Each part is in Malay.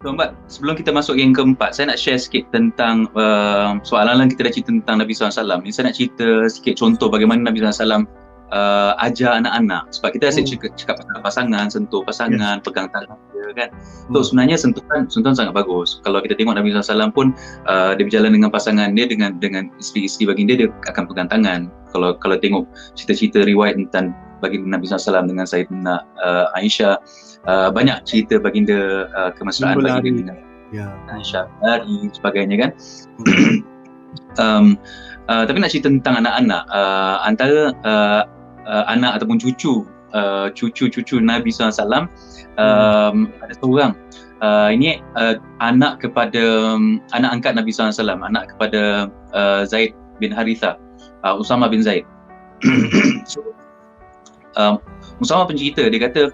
Tuan Mat, sebelum kita masuk yang keempat, saya nak share sikit tentang soalan kita dah cerita tentang Nabi SAW. Ni saya nak cerita sikit contoh bagaimana Nabi SAW ajar anak-anak. Sebab kita asyik cakap pasal pasangan, sentuh pasangan, pegang tangan dia kan. So sebenarnya sentuhan sangat bagus. Kalau kita tengok Nabi SAW pun dia berjalan dengan pasangan dia, dengan isteri-isteri baginda, dia akan pegang tangan. Kalau tengok cerita-cerita riwayat tentang baginda Nabi SAW dengan Sayyidina Aisyah, banyak cerita baginda kemesraan baginda dengan Aisyah dan sebagainya kan. Tapi nak cerita tentang anak-anak, antara anak ataupun cucu Nabi SAW, ada seorang ini anak angkat Nabi SAW, anak kepada Zaid bin Haritha, Usama bin Zaid. So, Usama pencerita, dia kata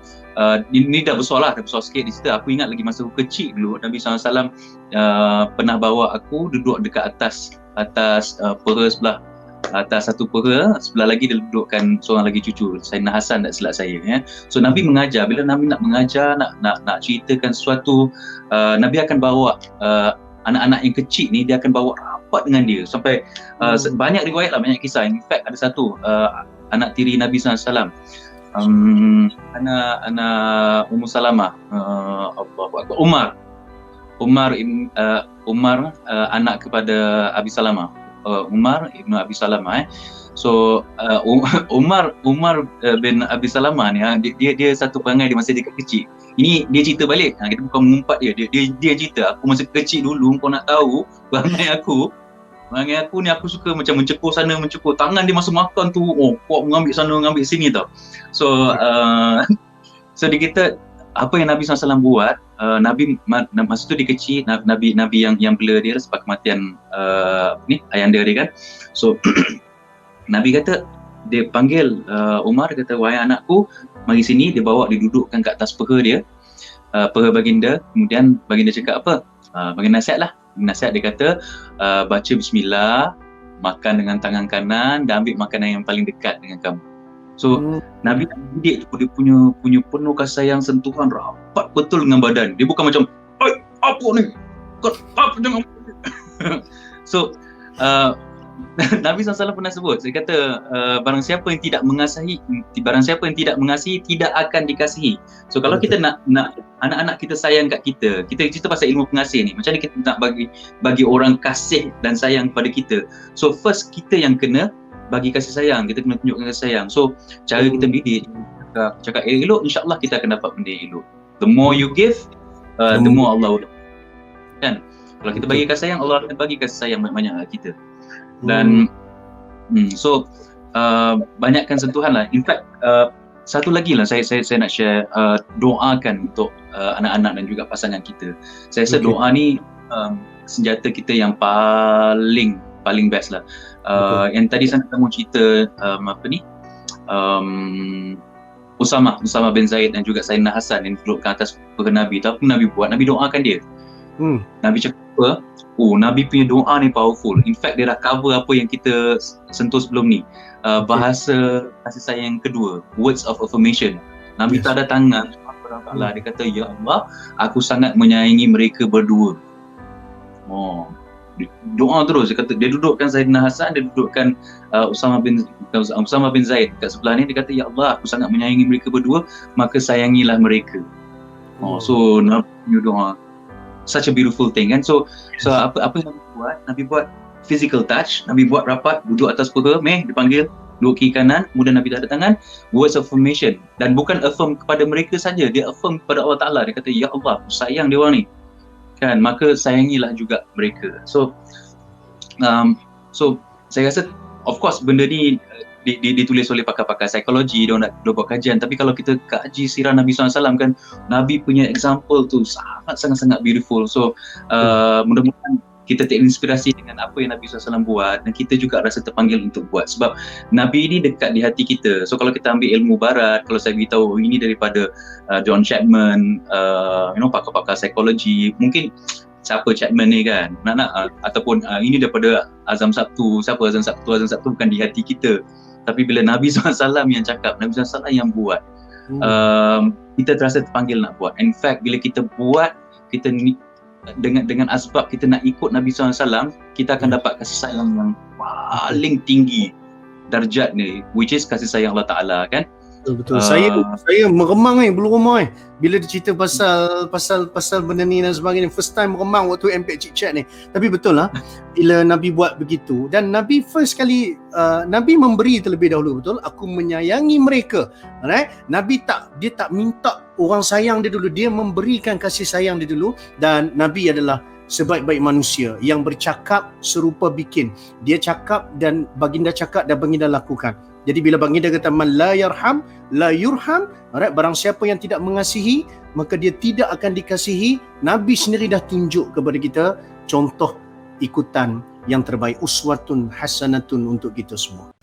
ini dah besar sikit di situ. Aku ingat lagi masa aku kecil dulu, Nabi SAW pernah bawa aku duduk dekat atas pera sebelah, atas satu pera, sebelah lagi dia dudukkan seorang lagi cucu, Sayyidina Hasan tak silap saya ya. So Nabi mengajar, bila Nabi nak mengajar, nak ceritakan sesuatu, Nabi akan bawa anak-anak yang kecil ni, dia akan bawa rapat dengan dia sampai banyak riwayat lah, banyak kisah. In fact ada satu anak tiri Nabi SAW, anak Ummu Salamah, Umar, anak kepada Abi Salamah, Umar ibnu Abi Salamah. So Umar bin Abi Salamah ni, dia satu perangai dia masa dia kecil. Ini dia cerita balik, kita bukan mengumpat dia cerita, aku masa kecil dulu, kau nak tahu perangai aku ni, aku suka macam mencekur sana mencekur tangan dia masa makan tu, kau mengambil sana mengambil sini tau. So dia kata apa yang Nabi SAW buat, Nabi masa tu dia kecil, Nabi yang blur dia sebab kematian ayahanda dia kan. So Nabi kata, dia panggil Umar, dia kata, wahai anakku, mari sini. Dia bawa, dia dudukkan kat atas pera dia, pera baginda. Kemudian baginda cakap apa? Baginda nasihat dia kata, baca bismillah, makan dengan tangan kanan dan ambil makanan yang paling dekat dengan kamu. So Nabi didik tu, dia punya penuh kasih sayang, sentuhan rapat betul dengan badan. Dia bukan macam, apa ni? Kau apa jangan. So Nabi SAW pernah sebut, dia kata barang siapa yang tidak mengasihi tidak akan dikasihi. So kalau kita nak anak-anak kita sayang kat kita cerita pasal ilmu pengasih ni, macam mana kita nak bagi orang kasih dan sayang kepada kita. So first kita yang kena bagi kasih sayang, kita kena tunjukkan kasih sayang. So cara kita mendidik, cakap elok, insyaAllah kita akan dapat benda elok. The more you give, the more Allah will, kan. Kalau kita bagi kasih sayang, Allah akan bagi kasih sayang banyak-banyak kat kita. Dan so banyakkan sentuhan lah. In fact satu lagi lah saya nak share, doakan untuk anak-anak dan juga pasangan kita. Saya rasa doa ni senjata kita yang paling best lah. Yang tadi saya kamu cerita Usama bin Zaid dan juga Sayyidina Hasan yang duduk kat atas pera Nabi. Tapi Nabi buat, Nabi doakan dia. Nabi cakap apa? Nabi punya doa ni powerful. In fact dia dah cover apa yang kita sentuh sebelum ni. Bahasa kasih sayang kedua, words of affirmation. Nabi tak ada tangan, dia kata, ya Allah, aku sangat menyayangi mereka berdua. Doa terus. Dia kata, dia dudukkan Sayyidina Hasan, dia dudukkan Usama bin Zaid kat sebelah ni. Dia kata, ya Allah, aku sangat menyayangi mereka berdua, maka sayangilah mereka. So Nabi punya doa, such a beautiful thing kan. So apa yang Nabi buat physical touch. Nabi buat rapat, duduk atas pera, dipanggil, duduk kiri kanan, kemudian Nabi tak ada tangan, words of affirmation. Dan bukan affirm kepada mereka saja, dia affirm kepada Allah Ta'ala. Dia kata, ya Allah, aku sayang dia orang ni kan, maka sayangilah juga mereka. So saya rasa of course benda ni ditulis oleh pakar-pakar psikologi, dia buat kajian. Tapi kalau kita kaji sirah Nabi SAW kan, Nabi punya example tu sangat-sangat beautiful. So mudah-mudahan kita terinspirasi dengan apa yang Nabi SAW buat, dan kita juga rasa terpanggil untuk buat. Sebab Nabi ini dekat di hati kita. So kalau kita ambil ilmu barat, kalau saya beritahu ini daripada John Chapman, pakar-pakar psikologi, mungkin siapa Chapman ni kan, ataupun ini daripada Azam Sabtu. Siapa Azam Sabtu? Azam Sabtu bukan di hati kita. Tapi bila Nabi SAW yang cakap, Nabi SAW yang buat, kita terasa terpanggil nak buat. In fact, bila kita buat, kita ni, dengan asbab kita nak ikut Nabi SAW, kita akan dapat kasih sayang yang paling tinggi darjat ni, which is kasih sayang Allah Ta'ala kan. Betul. Saya meremang bulu rumah bila dia cerita pasal benda ni dan sebagainya. First time meremang waktu MPEG Chit Chat ni. Tapi betul lah, bila Nabi buat begitu, dan Nabi first kali Nabi memberi terlebih dahulu, betul, aku menyayangi mereka, right? Nabi dia tak minta orang sayang dia dulu, dia memberikan kasih sayang dia dulu. Dan Nabi adalah sebaik-baik manusia yang bercakap serupa bikin. Dia cakap dan baginda cakap dan baginda lakukan. Jadi bila baginda kata man la yarham la yurham, alright, barang siapa yang tidak mengasihi maka dia tidak akan dikasihi. Nabi sendiri dah tunjuk kepada kita contoh ikutan yang terbaik, uswatun hasanatun untuk kita semua.